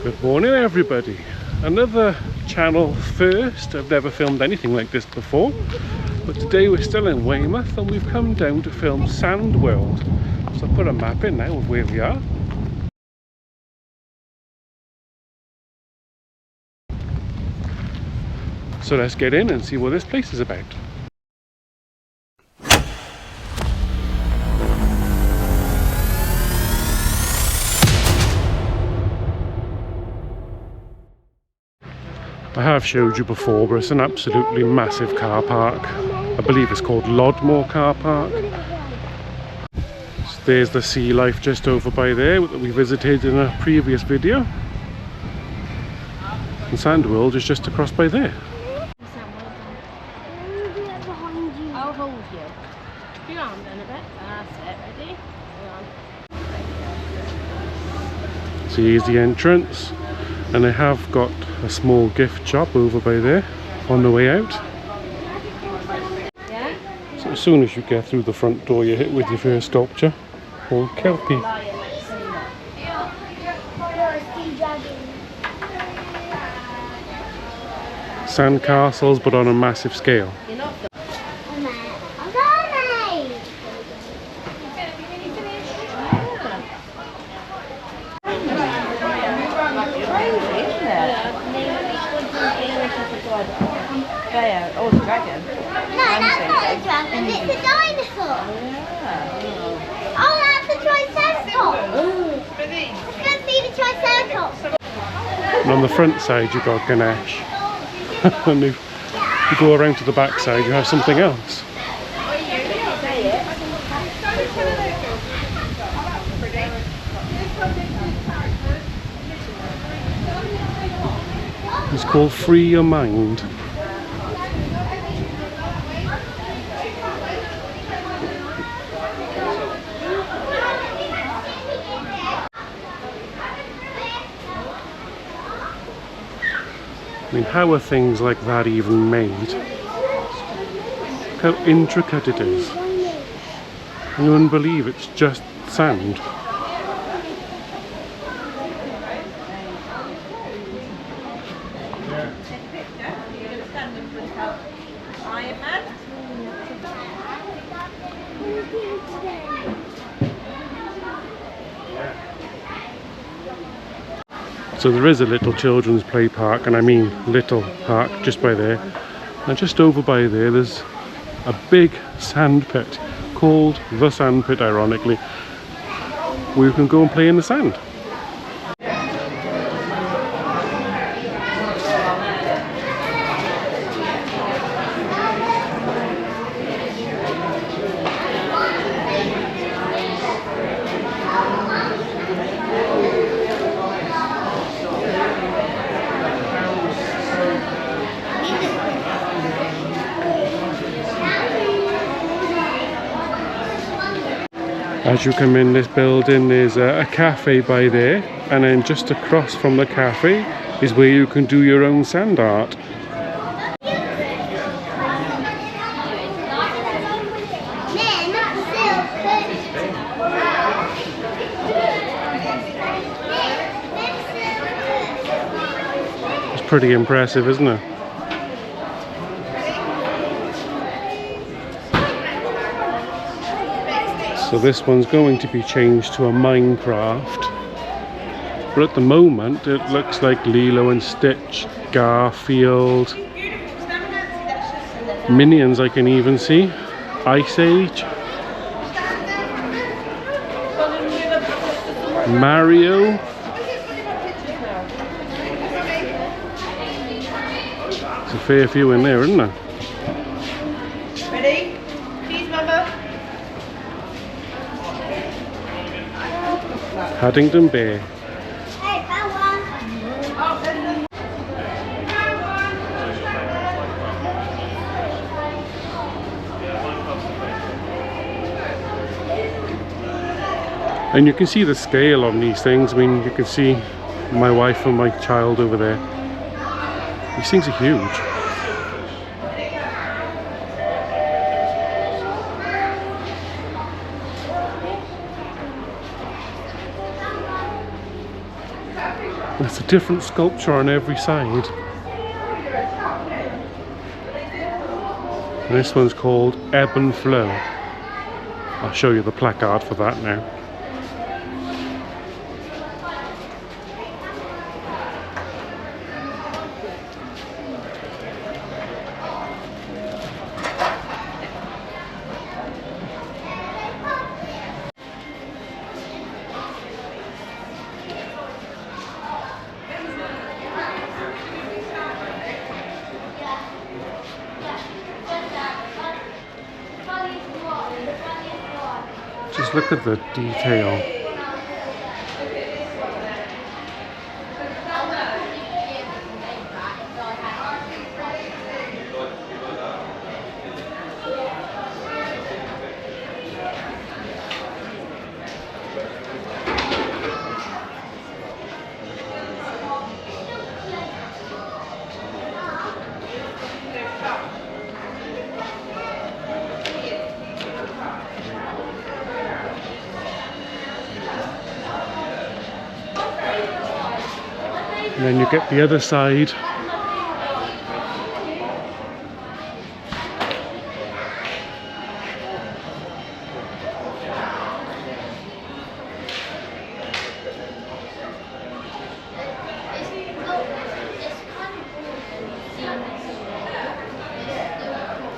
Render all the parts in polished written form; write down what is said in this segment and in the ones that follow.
Good morning everybody. Another channel first. I've never filmed anything like this before, but today we're still in Weymouth and we've come down to film Sandworld. So I'll put a map in now of where we are. So let's get in and see what this place is about. I have showed you before, but it's an absolutely massive car park. I believe it's called Lodmore Car Park. So there's the sea life just over by there that we visited in a previous video. And Sandworld is just across by there. I'll hold you. Put your arm down a bit. That's it. Ready? Hold on. So here's the entrance. And they have got a small gift shop over by there on the way out. Yeah? So as soon as you get through the front door, you're hit with your first sculpture called Kelpie. Sand castles, but on a massive scale. There, oh, the dragon. No, that's not a dragon, it's a dinosaur. Yeah. Oh, that's a triceratops. It's going to be the triceratops. And on the front side you've got Ganesh. And if you go around to the back side you have something else. It's called Free Your Mind. I mean, how are things like that even made? Look how intricate it is. You wouldn't believe it's just sand. So there is a little children's play park, and I mean little park, just by there. And just over by there there's a big sand pit called the Sand Pit, ironically, where you can go and play in the sand. As you come in this building, there's a cafe by there, and then just across from the cafe is where you can do your own sand art. It's pretty impressive, isn't it? So this one's going to be changed to a Minecraft, but at the moment it looks like Lilo and Stitch, Garfield, Minions I can even see, Ice Age, Mario. There's a fair few in there, isn't there? Ready? Please, Mama. Paddington Bear. Hey, that one. And you can see the scale on these things. I mean, you can see my wife and my child over there. These things are huge. It's a different sculpture on every side. And this one's called Ebb and Flow. I'll show you the placard for that now. Just look at the detail. And then you get the other side.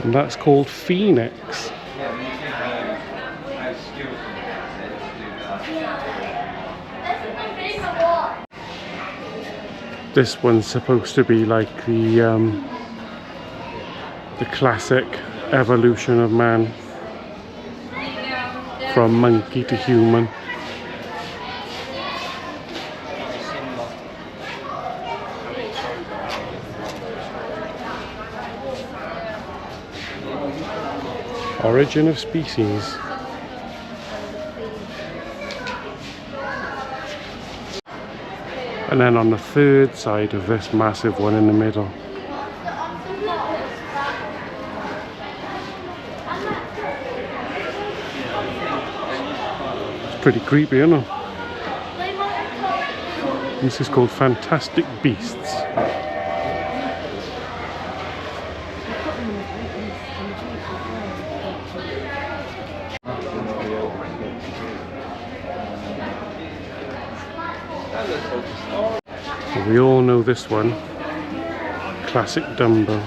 And that's called Phoenix. This one's supposed to be like the classic evolution of man from monkey to human. Origin of species. And then on the third side of this massive one in the middle. It's pretty creepy, isn't it? This is called Fantastic Beasts. We all know this one, classic Dumbo.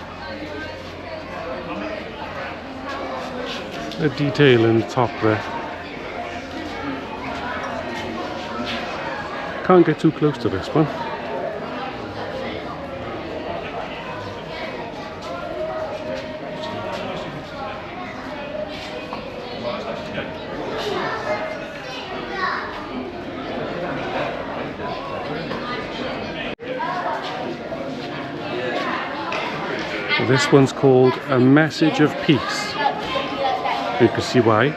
The detail in the top there. Can't get too close to this one. This one's called A Message of Peace. You can see why.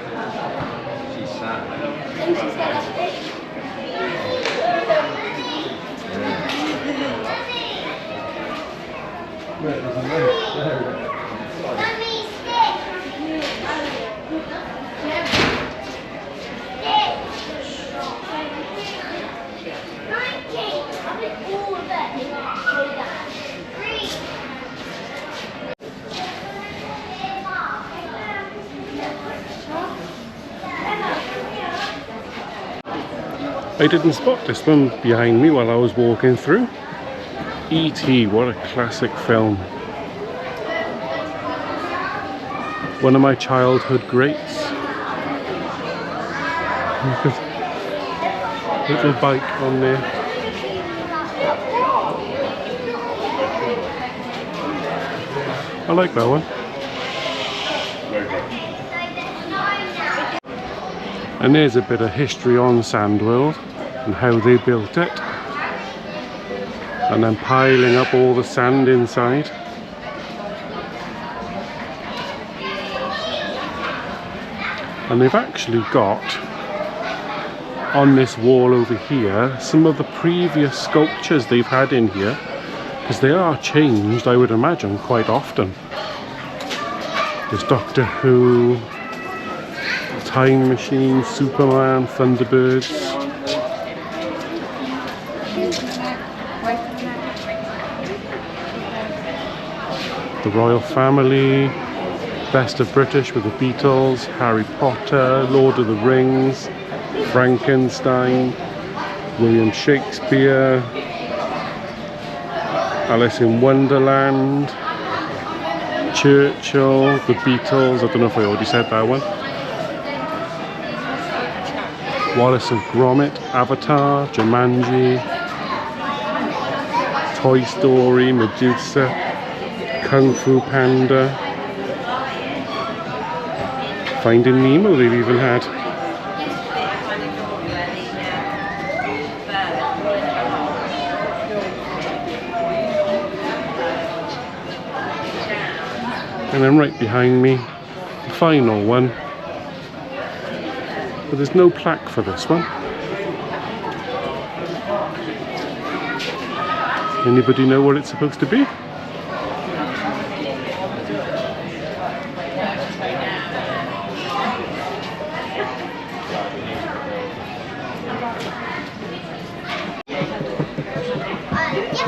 I didn't spot this one behind me while I was walking through. E.T., what a classic film. One of my childhood greats. Look at the little bike on there. I like that one. And there's a bit of history on Sandworld and how they built it. And then piling up all the sand inside. And they've actually got, on this wall over here, some of the previous sculptures they've had in here. Because they are changed, I would imagine, quite often. There's Doctor Who, Time Machine, Superman, Thunderbirds. The Royal Family, Best of British with the Beatles, Harry Potter, Lord of the Rings, Frankenstein, William Shakespeare, Alice in Wonderland, Churchill, the Beatles, I don't know if I already said that one, Wallace and Gromit, Avatar, Jumanji, Toy Story, Medusa, Kung Fu Panda, Finding Nemo they've even had. And then right behind me, the final one. But there's no plaque for this one. Anybody know what it's supposed to be?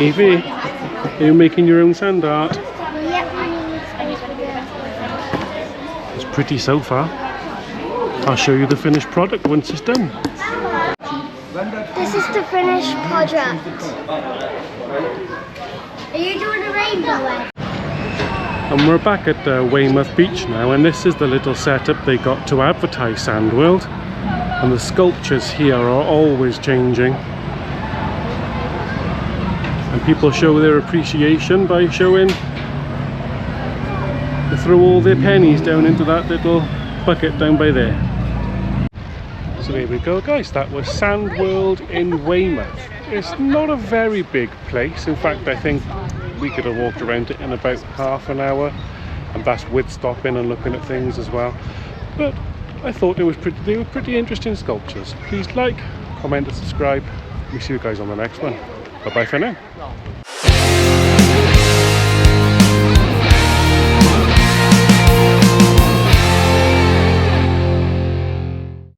Evie, are you making your own sand art? It's pretty so far. I'll show you the finished product once it's done. This is the finished project. Are you doing a rainbow egg? And we're back at Weymouth Beach now, and this is the little setup they got to advertise Sandworld. And the sculptures here are always changing. And people show their appreciation by showing they throw all their pennies down into that little bucket down by there. So there we go guys, that was Sandworld in Weymouth. It's not a very big place. In fact, I think we could have walked around it in about half an hour, and that's with stopping and looking at things as well. But I thought they were pretty interesting sculptures. Please like, comment and subscribe. We see you guys on the next one. Bye bye for now.